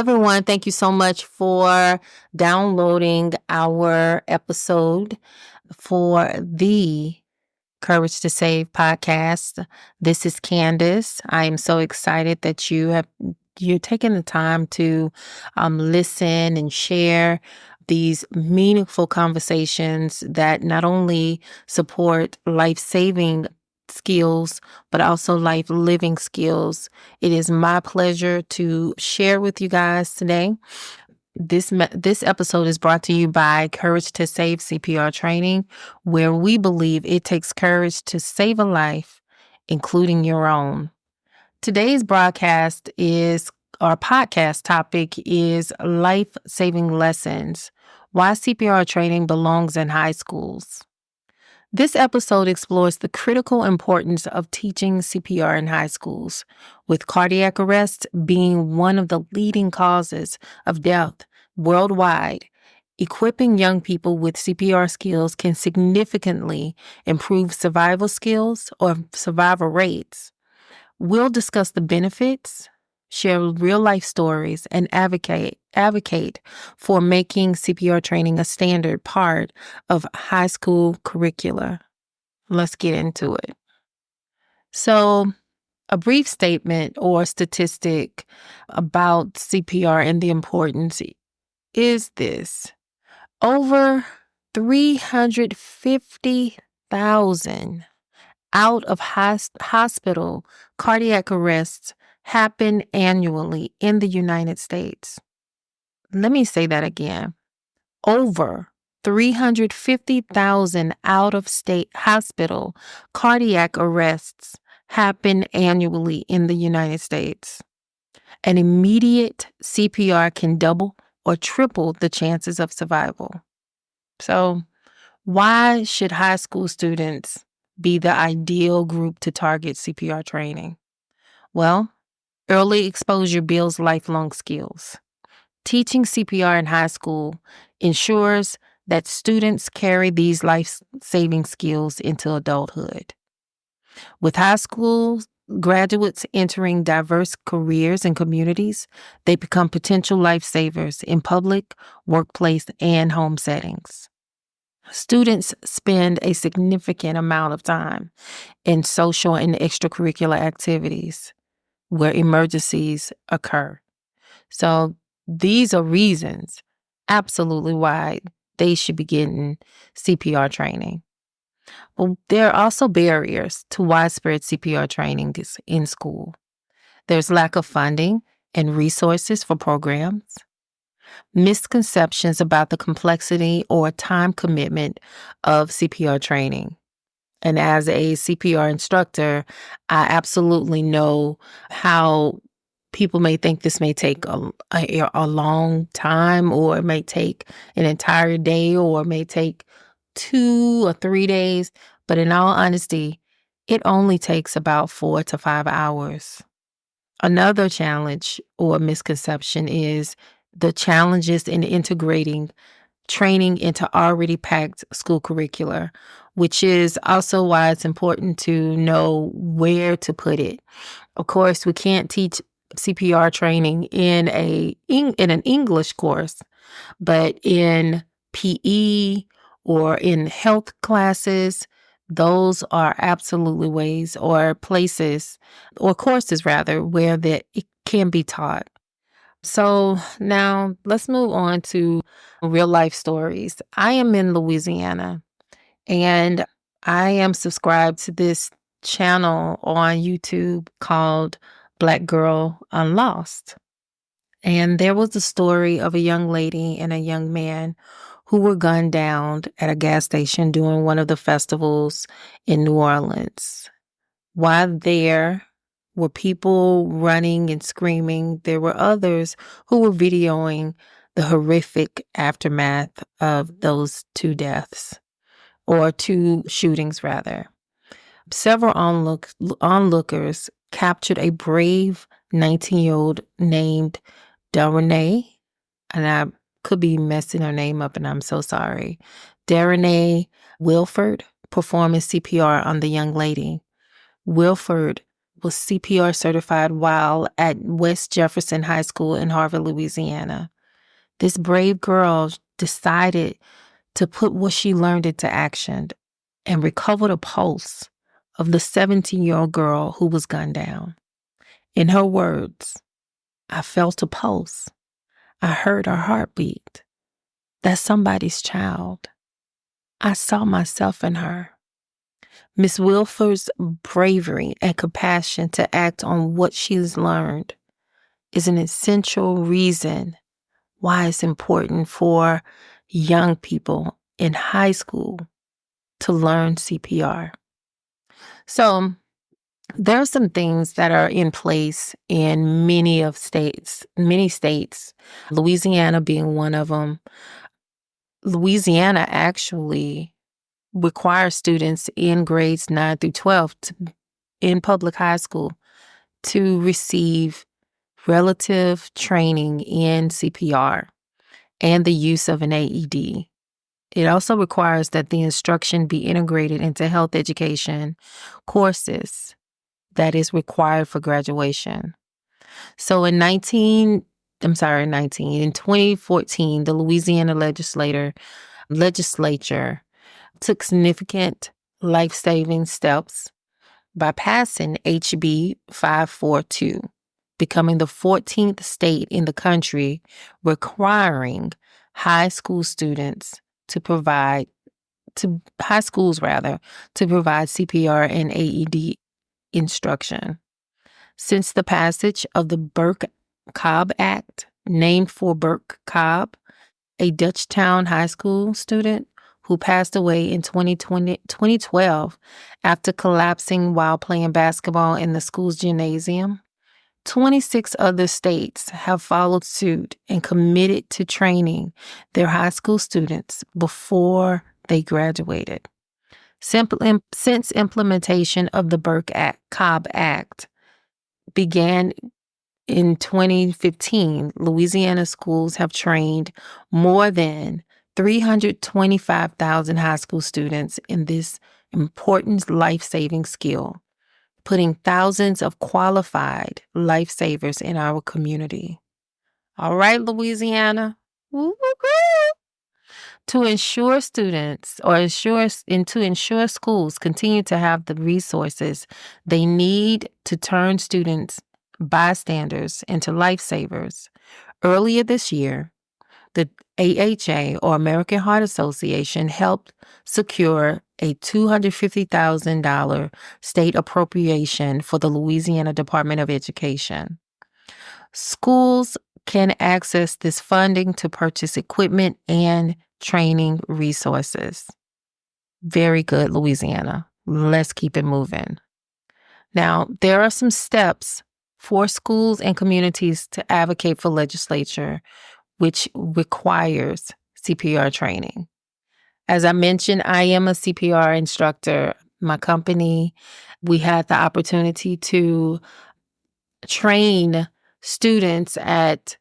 everyone. Thank you so much for downloading our episode for the Courage to Save podcast. This is Candice. I am so excited that you're taking the time to listen and share these meaningful conversations that not only support life-saving skills, but also life-living skills. It is my pleasure to share with you guys today. This episode is brought to you by Courage to Save CPR training, where we believe it takes courage to save a life, including your own. Today's our podcast topic is life-saving lessons, why CPR training belongs in high schools. This episode explores the critical importance of teaching CPR in high schools, with cardiac arrest being one of the leading causes of death worldwide. Equipping young people with CPR skills can significantly improve survival skills or survival rates. We'll discuss the benefits, share real-life stories, and advocate for making CPR training a standard part of high school curricula. Let's get into it. So, a brief statement or statistic about CPR and the importance is this. Over 350,000 out of hospital cardiac arrests happen annually in the United States. Let me say that again. Over 350,000 out-of-state hospital cardiac arrests happen annually in the United States. An immediate CPR can double or triple the chances of survival. So, why should high school students be the ideal group to target CPR training? Well, early exposure builds lifelong skills. Teaching CPR in high school ensures that students carry these life-saving skills into adulthood. With high school graduates entering diverse careers and communities, they become potential lifesavers in public, workplace, and home settings. Students spend a significant amount of time in social and extracurricular activities where emergencies occur. So these are reasons absolutely why they should be getting CPR training. Well, there are also barriers to widespread CPR training in school. There's lack of funding and resources for programs, misconceptions about the complexity or time commitment of CPR training. And as a CPR instructor, I absolutely know how people may think this may take a long time, or it may take an entire day, or it may take 2 or 3 days. But in all honesty, it only takes about 4 to 5 hours. Another challenge or misconception is the challenges in integrating training into already packed school curricula, which is also why it's important to know where to put it. Of course, we can't teach CPR training in an English course, but in PE or in health classes, those are absolutely ways or places or courses rather where it can be taught. So now let's move on to real life stories. I am in Louisiana, and I am subscribed to this channel on YouTube called Black Girl Unlost. And there was a story of a young lady and a young man who were gunned down at a gas station during one of the festivals in New Orleans. While there were people running and screaming, there were others who were videoing the horrific aftermath of those 2 deaths, or 2 shootings rather. Several onlookers captured a brave 19-year-old named Daronay, and I could be messing her name up and I'm so sorry, Daronay Wilford, performing CPR on the young lady. Wilford was CPR certified while at West Jefferson High School in Harvard, Louisiana. This brave girl decided to put what she learned into action and recover the pulse of the 17-year-old girl who was gunned down. In her words, "I felt a pulse. I heard her heartbeat. That's somebody's child. I saw myself in her." Miss Wilford's bravery and compassion to act on what she's learned is an essential reason why it's important for young people in high school to learn CPR. So there are some things that are in place in many states, Louisiana being one of them. Louisiana actually requires students in grades 9 through 12 in public high school to receive relative training in CPR and the use of an AED. It also requires that the instruction be integrated into health education courses that is required for graduation. So in 2014, the Louisiana legislature took significant life-saving steps by passing HB 542, becoming the 14th state in the country requiring high schools to provide CPR and AED instruction. Since the passage of the Burke-Cobb Act, named for Burke Cobb, a Dutchtown high school student who passed away in 2012 after collapsing while playing basketball in the school's gymnasium, 26 other states have followed suit and committed to training their high school students before they graduated. Since implementation of the Burke-Cobb Act began in 2015, Louisiana schools have trained more than 325,000 high school students in this important life-saving skill, putting thousands of qualified lifesavers in our community. All right, Louisiana. Woo-hoo-hoo. To ensure schools continue to have the resources they need to turn students bystanders into lifesavers, earlier this year, the AHA, or American Heart Association, helped secure a $250,000 state appropriation for the Louisiana Department of Education. Schools can access this funding to purchase equipment and training resources. Very good, Louisiana. Let's keep it moving. Now, there are some steps for schools and communities to advocate for legislature, which requires CPR training. As I mentioned, I am a CPR instructor. My company, we had the opportunity to train students at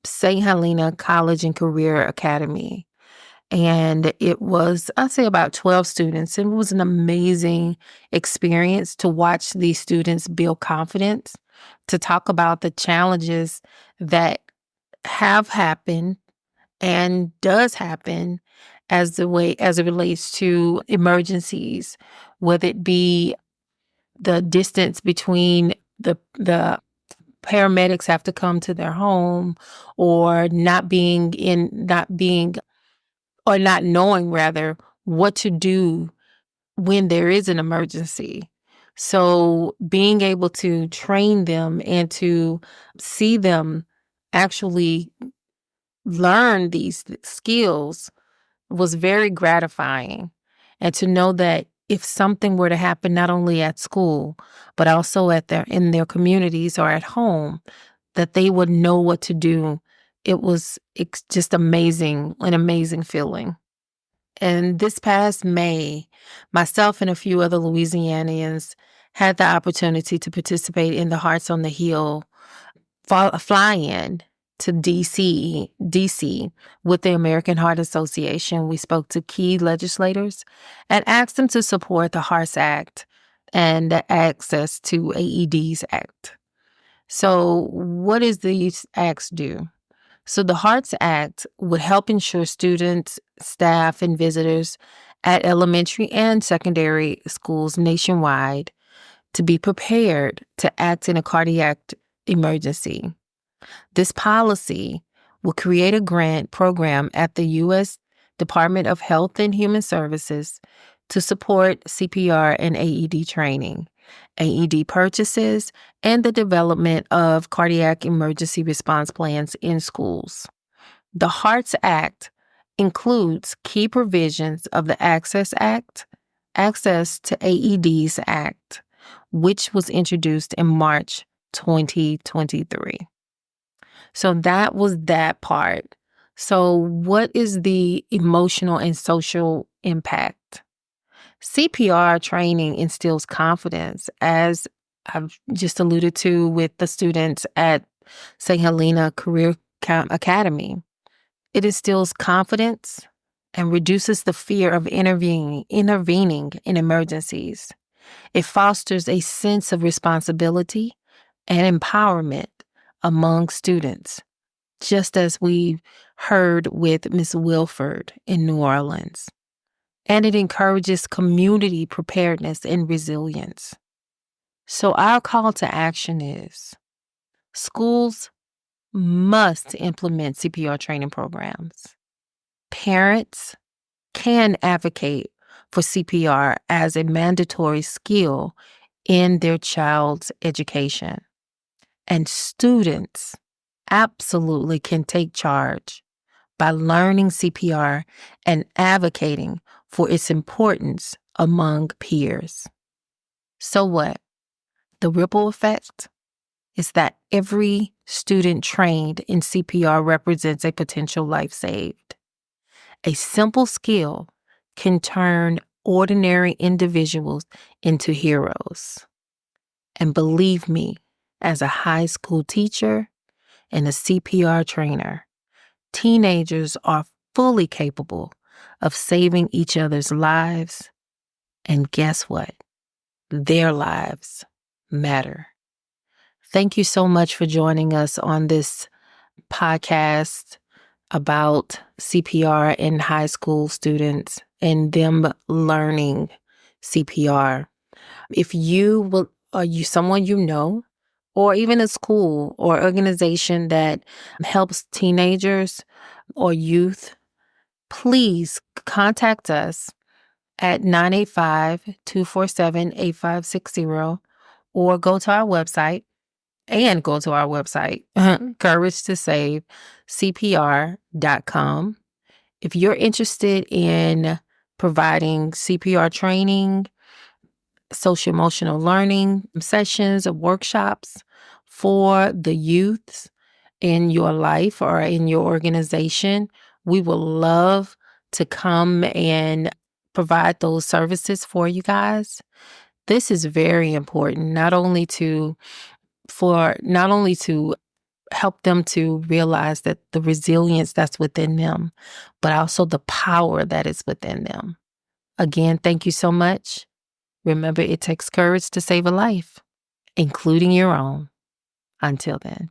St. Helena College and Career Academy. And it was, I'd say, about 12 students. And it was an amazing experience to watch these students build confidence, to talk about the challenges that have happened and does happen as it relates to emergencies, whether it be the distance between the paramedics have to come to their home, or not knowing rather what to do when there is an emergency. So being able to train them and to see them actually learn these skills was very gratifying. And to know that if something were to happen, not only at school, but also in their communities or at home, that they would know what to do. It's just amazing, an amazing feeling. And this past May, myself and a few other Louisianians had the opportunity to participate in the Hearts on the Hill fly-in to DC with the American Heart Association. We spoke to key legislators and asked them to support the Hearts Act and the Access to AEDs Act. So what does these acts do? So the HEARTS Act would help ensure students, staff, and visitors at elementary and secondary schools nationwide to be prepared to act in a cardiac emergency. This policy will create a grant program at the U.S. Department of Health and Human Services to support CPR and AED training, AED purchases, and the development of cardiac emergency response plans in schools. The HEARTS Act includes key provisions of the Access to AEDs Act, which was introduced in March 2023. So that was that part. So what is the emotional and social impact? CPR training instills confidence, as I've just alluded to with the students at St. Helena Career Academy. It instills confidence and reduces the fear of intervening in emergencies. It fosters a sense of responsibility and empowerment among students, just as we heard with Ms. Wilford in New Orleans. And it encourages community preparedness and resilience. So our call to action is schools must implement CPR training programs. Parents can advocate for CPR as a mandatory skill in their child's education. And students absolutely can take charge by learning CPR and advocating for its importance among peers. So what? The ripple effect is that every student trained in CPR represents a potential life saved. A simple skill can turn ordinary individuals into heroes. And believe me, as a high school teacher and a CPR trainer, teenagers are fully capable of saving each other's lives. And guess what? Their lives matter. Thank you so much for joining us on this podcast about CPR in high school students and them learning CPR. If are you someone you know, or even a school or organization that helps teenagers or youth, please contact us at 985-247-8560 or go to our website, courage to save CPR.com. If you're interested in providing CPR training, social emotional learning sessions or workshops for the youths in your life or in your organization, we would love to come and provide those services for you guys. This is very important, not only to help them to realize that the resilience that's within them, but also the power that is within them. Again, thank you so much. Remember, it takes courage to save a life, including your own. Until then.